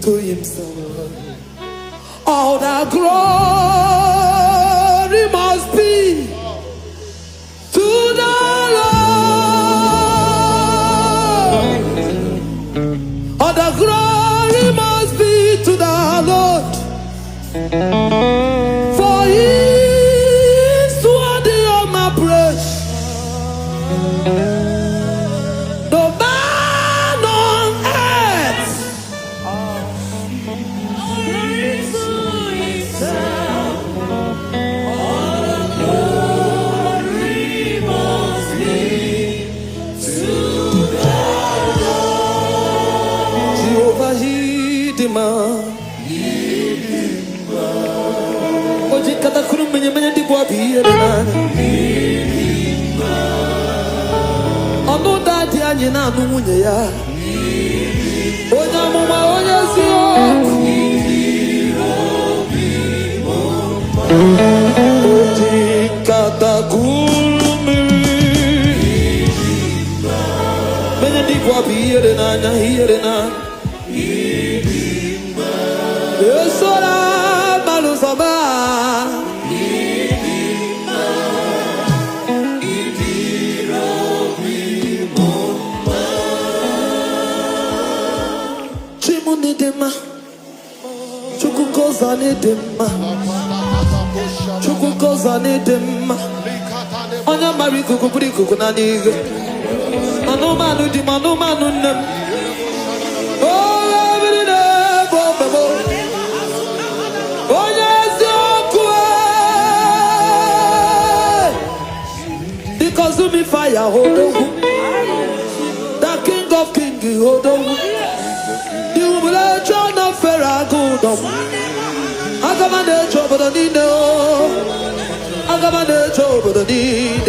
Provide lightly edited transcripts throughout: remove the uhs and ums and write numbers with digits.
to himself. All the glory must be to the Lord. All the glory must be to the Lord. For he is worthy of my praise. No man on earth Jehovah Hidima Oji kata kuru menye di bua biye Ono dadi anye na anu munye ya Onya muma onya siyo Oji kata kuru menye di bua biye na hiye na Yesora malusaba Chimunidema Chukukoza nidema Chukukoza nidema Onya mari kukupuri kukunanige Anumanu di manumanu nem Oh everyday Consuming fire, hold on. The King of Kings, hold on. The Revelation of Pharaoh, hold on. I got my nature, but I need I got my nature, but I need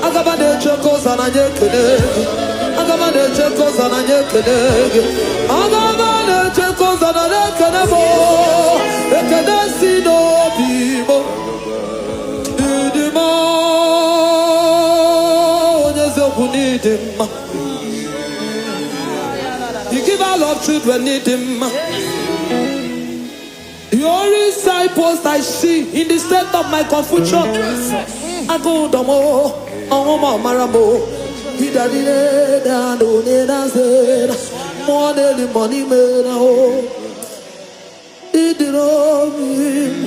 I got my nature, cause I'm a naked. I got my nature, cause I'm a naked. I got my nature, cause I'm a naked. I can't see no people. You give all of children need him. The only signpost I see in the state of my confusion. I go domo, oh maramo. He daddy and only said more than the money made. Oh, it did all me.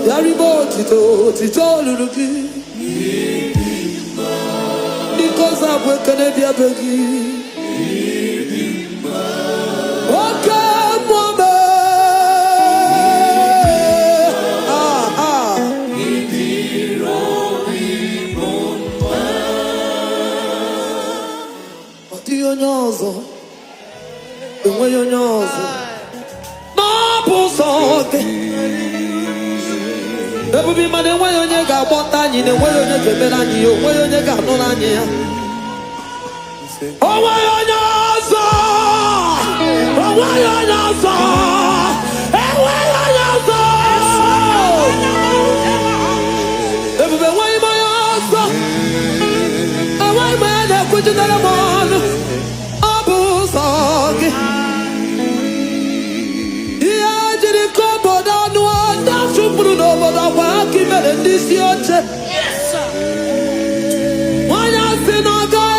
Yaribo tito luluki. Because I'm working at the beginning. Okay, woman. What do you know? The way you know. No, Pusok. Every man, the way you got one time, the way you get better than you, where you got no idea. Oh, why on your song? Oh, why on your song? Hey, why on your song? Every way my song. Oh, why man, I put you down on Abu Song. Yeah, did it come down to one? That's you put it over the walking and this year. Yes, sir. Why not say no guy?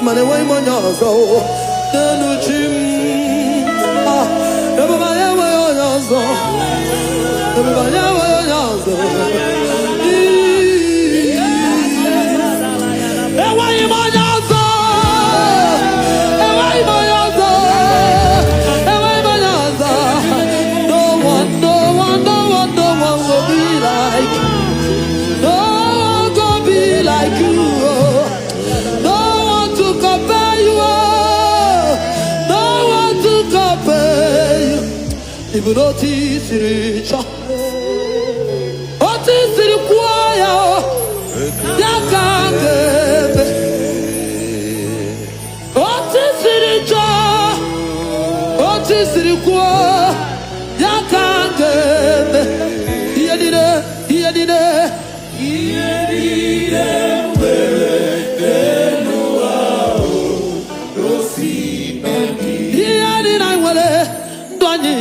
Money way money so then you chim everybody way on so everybody way on so why money so why money so why money so no one will be like no one go be like you. If you don't teach it, what is it require? You can't get it. What is it What is it require? You can't get it. Here did it.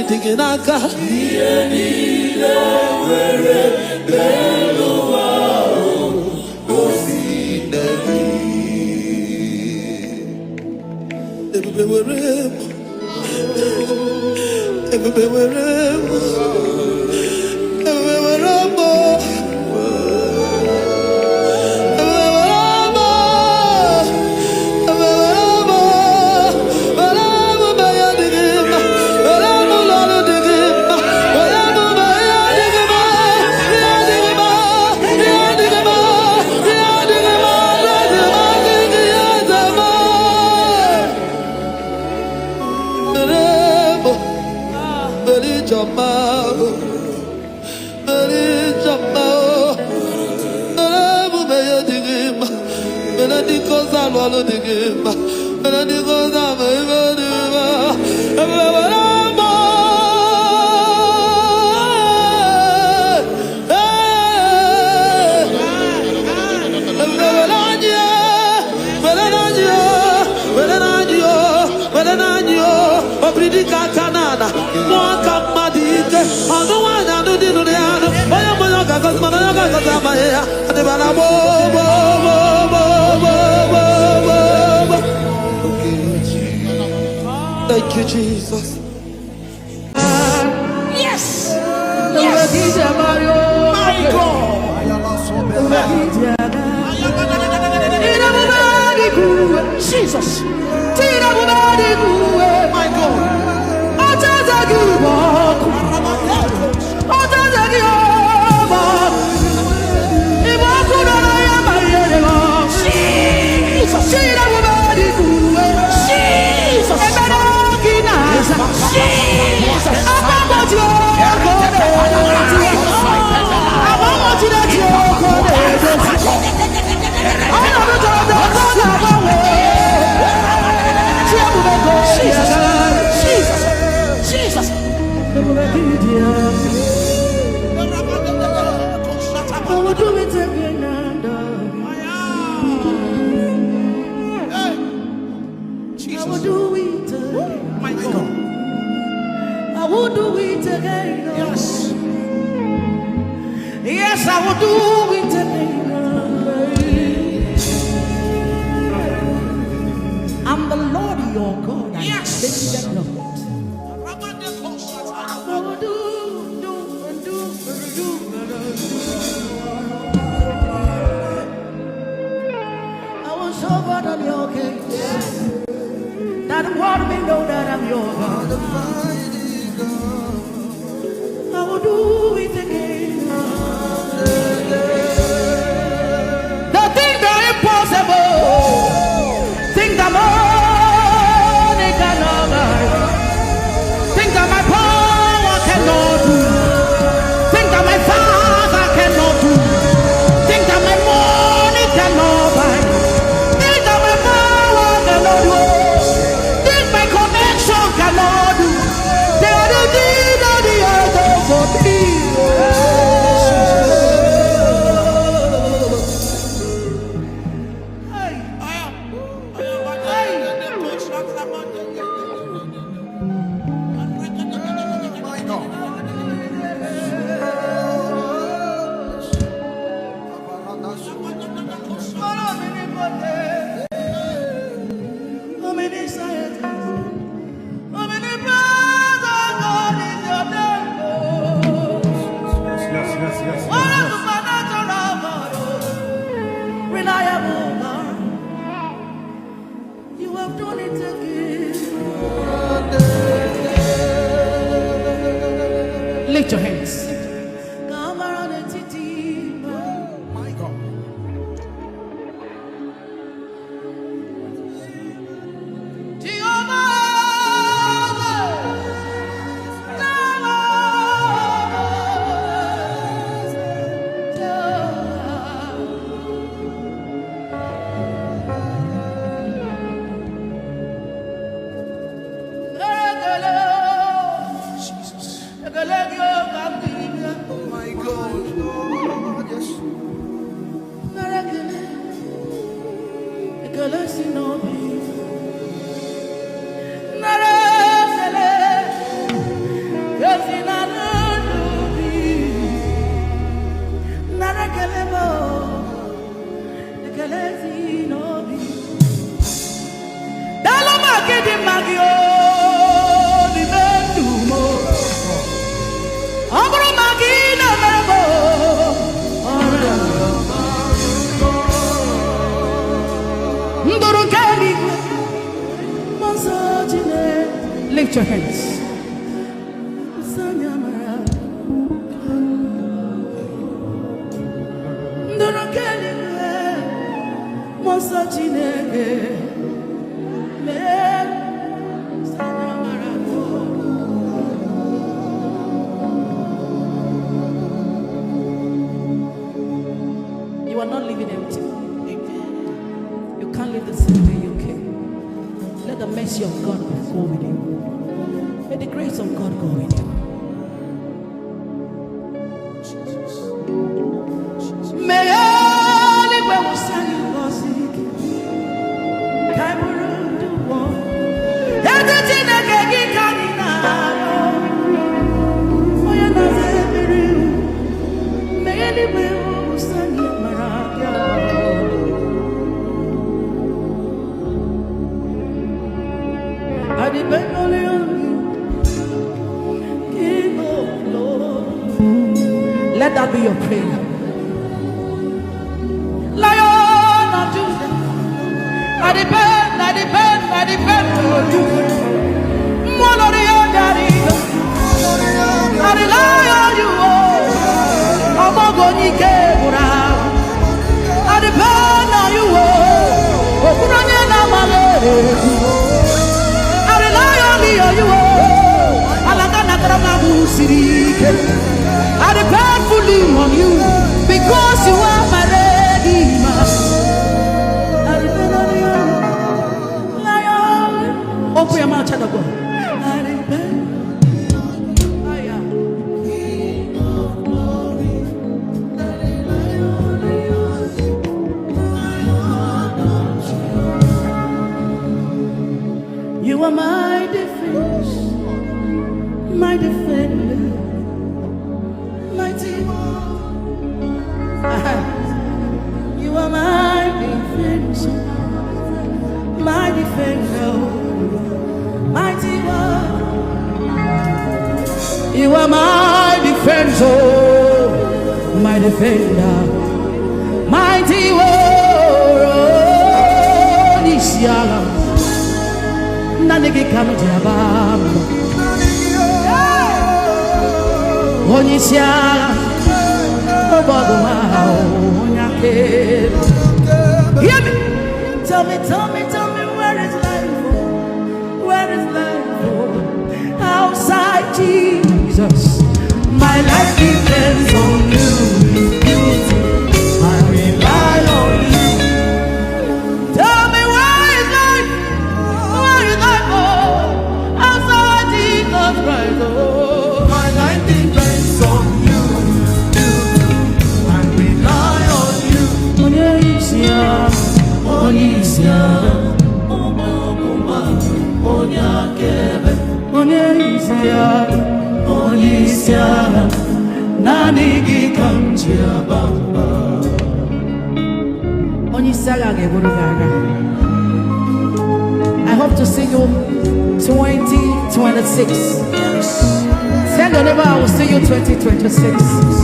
Diginaka. Thank you, Jesus. Yes. Yes. My God. Jesus. My God. Yes, I will do it again. I'm the Lord your God. Yes. I will do. I will show God on your case. That the world may know that I'm your God. I will do it again. The things are impossible. Things that money cannot buy. Things that my power cannot do. Things that my father cannot do. Things that my money cannot buy. Things that my power cannot do. Things my connection cannot do. They are the things of the earth for me. Lift your hands. My God. Lift your hands. You are not living empty. You can't live the same way you came. Let the mercy of God go with you. May the grace of God go with you. May all the way stand you music. Cameroon do one. Everything that can get coming now. Oh, you're not every. May any way stand you Maraga. I depend only on you. Let that be your prayer. Lion of Judah, I depend on you. More than the other, I rely on you. I'm not going to get around. I depend on you. I rely only on you. I depend fully on you because you are my redeemer. I depend on you, Lion. Open your mouth, child of God. I depend. You are my defense, my defender. You are my defense, my defender, mighty one. You are my defense, my defender, mighty one. Isiala, nanegi kamjabam, Onisiala. Hear me. Tell me, where is life? Where is life? Outside Jesus, my life depends on you. I rely on you. Tell me, where is life? Where is life? Outside Jesus Christ, my life depends on you. I hope to see you 2026. Tell your neighbor I will see you 2026.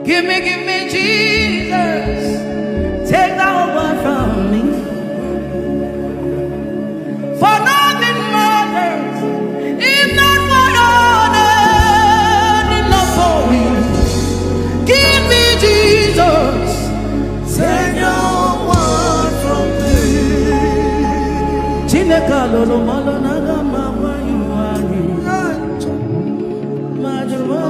Give me Jesus. Take that over from me. For nothing matters if not for your name, enough for me. Give me Jesus. Take your word from me. Chineka lolo malo naga mama yuani. Majuma.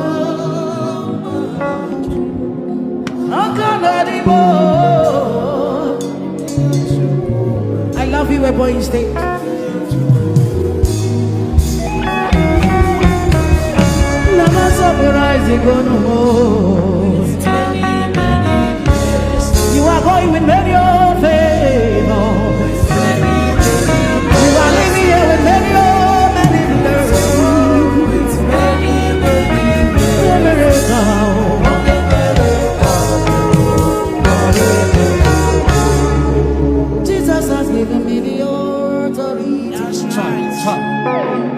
I love you, boy, instead. Never surprise you go no more. You are going with many of favor. You are living here with many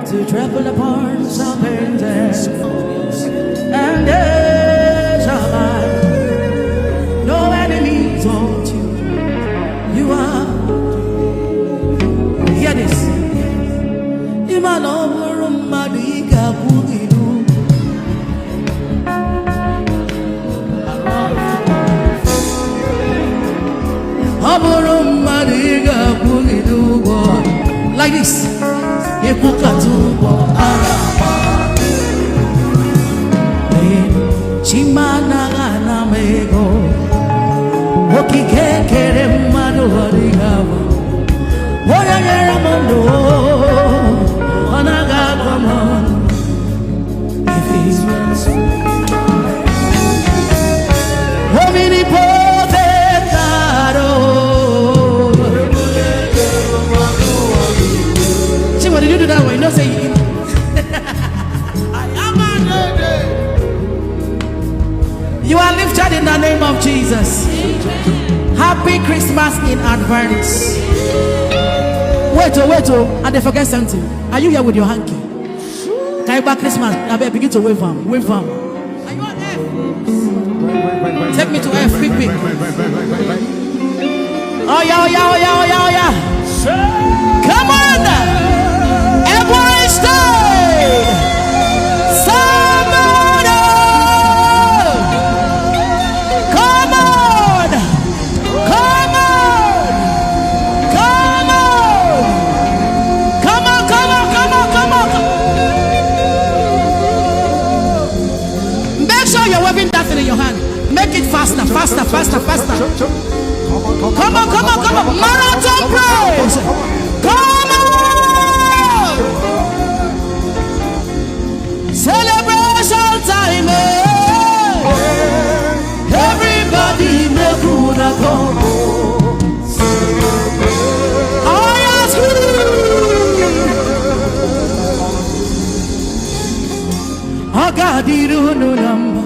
to trample upon serpents and there shall no enemies on you. You are, hear this. Imanoburu madika kugidu. Aburu madika kugidu. Like this. Chimana gana mego okikekere mano harigawa oya yera mondo onaga komon if he's omnipotent God. See what did you do that way? No say you. You are lifted in the name of Jesus. Happy Christmas in advance. Wait, and they forget something. Are you here with your hanky? Can you back Christmas? I better begin to wave them. Wave them. Are you on F? Take me to F, quick. Oh yeah. Come on. Everybody stay. In your hand, make it faster. Come on, marathon praise. Come on, celebration time. Everybody make una come. Oh yes, oh God, you know number.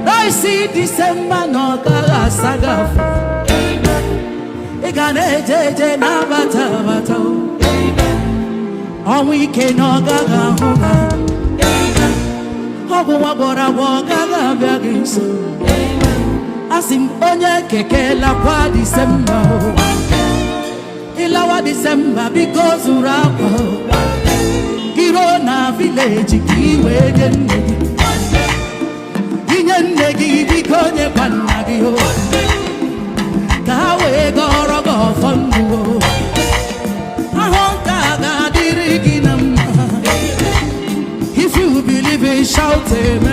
I see December no gala saga. Igane jeje na bata. On weekend no gaga hoga. Hogo wabora woga biagis. Asim onye keke la kwa December. Ilawa December because urapa. Girona village kiwe denne. Inyenegi bikonye panagio. Kawe gorogo fongo. Ahonka gadirigi nama. If you believe it, shout amen.